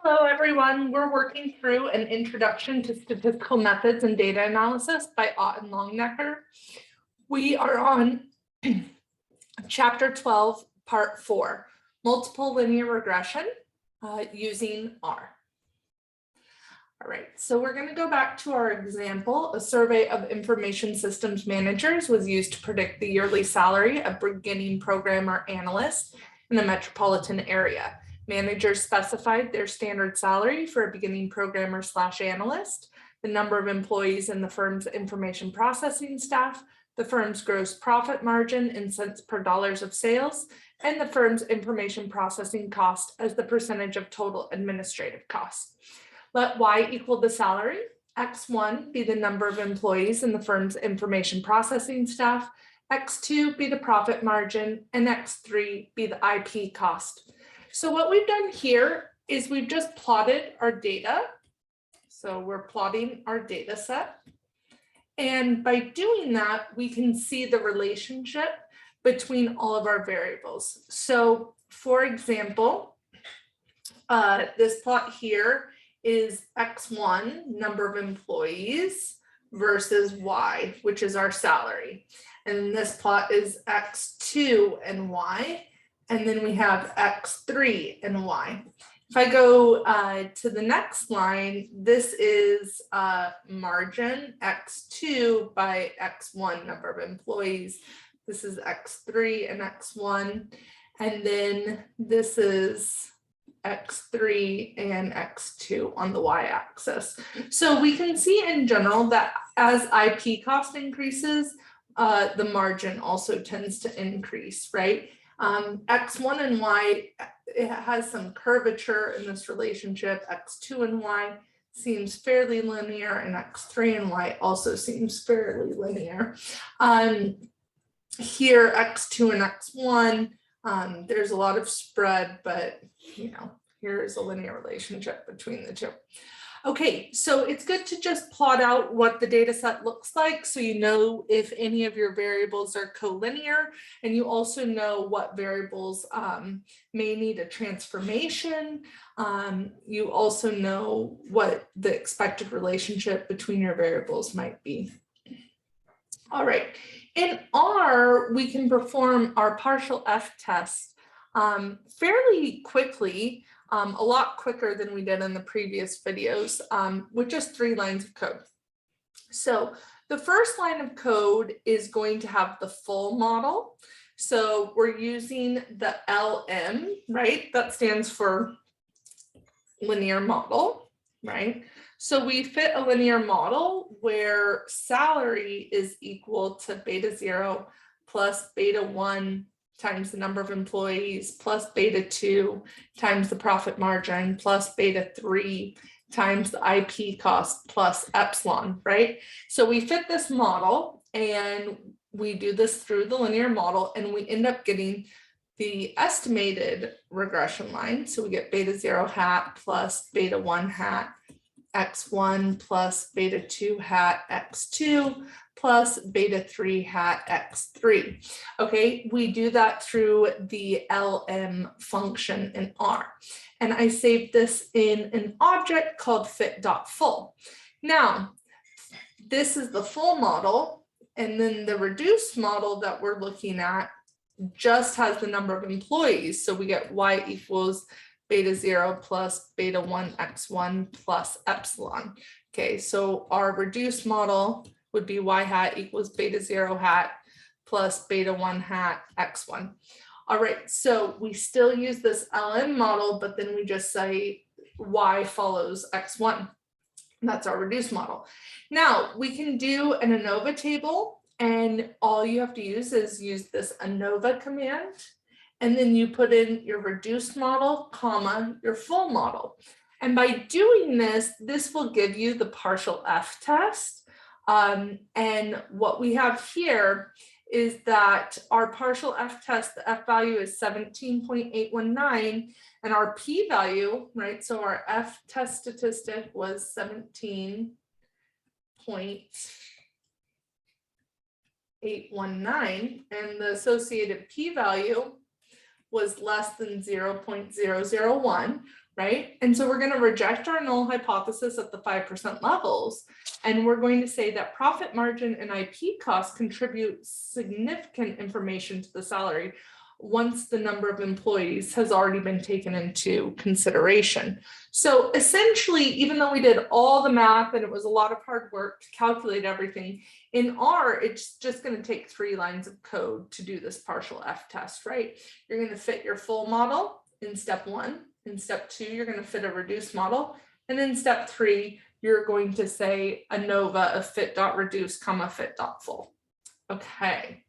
Hello, everyone. We're working through an introduction to statistical methods and data analysis by Ott and Longnecker. We are on chapter 12, part 4, multiple linear regression using R. All right, so we're going to go back to our example. A survey of information systems managers was used to predict the yearly salary of beginning programmer analysts in the metropolitan area. Managers specified their standard salary for a beginning programmer / analyst, the number of employees in the firm's information processing staff, the firm's gross profit margin in cents per dollars of sales, and the firm's information processing cost as the percentage of total administrative costs. Let Y equal the salary, X1 be the number of employees in the firm's information processing staff, X2 be the profit margin, and X3 be the IP cost. So what we've done here is we've just plotted our data. So we're plotting our data set. And by doing that, we can see the relationship between all of our variables. So for example, this plot here is X1, number of employees, versus Y, which is our salary. And this plot is X2 and Y. And then we have X3 and Y. If I go to the next line, this is margin X2 by X1, number of employees. This is X3 and X1. And then this is X3 and X2 on the Y-axis. So we can see in general that as IP cost increases, the margin also tends to increase, right? X1 and Y, it has some curvature in this relationship. X2 and Y seems fairly linear, and X3 and Y also seems fairly linear. Here, X2 and X1, there's a lot of spread, but here's a linear relationship between the two. Okay, so it's good to just plot out what the data set looks like so you know if any of your variables are collinear, and you also know what variables may need a transformation. You also know what the expected relationship between your variables might be. All right, in R, we can perform our partial F test fairly quickly. A lot quicker than we did in the previous videos with just 3 lines of code. So the first line of code is going to have the full model. So we're using the LM, right? That stands for linear model, right? So we fit a linear model where salary is equal to beta 0 plus beta 1 times the number of employees plus beta 2 times the profit margin plus beta 3 times the IP cost plus epsilon, right? So we fit this model and we do this through the linear model and we end up getting the estimated regression line. So we get beta 0 hat plus beta 1 hat X1 plus beta 2 hat X2 plus beta 3 hat X3. Okay, we do that through the LM function in R. And I saved this in an object called fit.full. Now, this is the full model, and then the reduced model that we're looking at just has the number of employees. So we get Y equals beta 0 plus beta 1 X1 plus epsilon. Okay, so our reduced model would be Y hat equals beta 0 hat plus beta 1 hat X1. All right, so we still use this LM model, but then we just say Y follows X1. That's our reduced model. Now we can do an ANOVA table, and all you have to use is use this ANOVA command. And then you put in your reduced model, comma, your full model. And by doing this, this will give you the partial F test. And what we have here is that our partial F test, the F value is 17.819, and our P value, right? So our F test statistic was 17.819, and the associated P value was less than 0.001, right? And so we're going to reject our null hypothesis at the 5% levels. And we're going to say that profit margin and IP costs contribute significant information to the salary once the number of employees has already been taken into consideration. So essentially, even though we did all the math and it was a lot of hard work to calculate everything, in R, it's just going to take 3 lines of code to do this partial F test, right? You're going to fit your full model in step 1. In step 2, you're going to fit a reduced model. And in step 3, you're going to say ANOVA of fit.reduce, fit.full. Okay.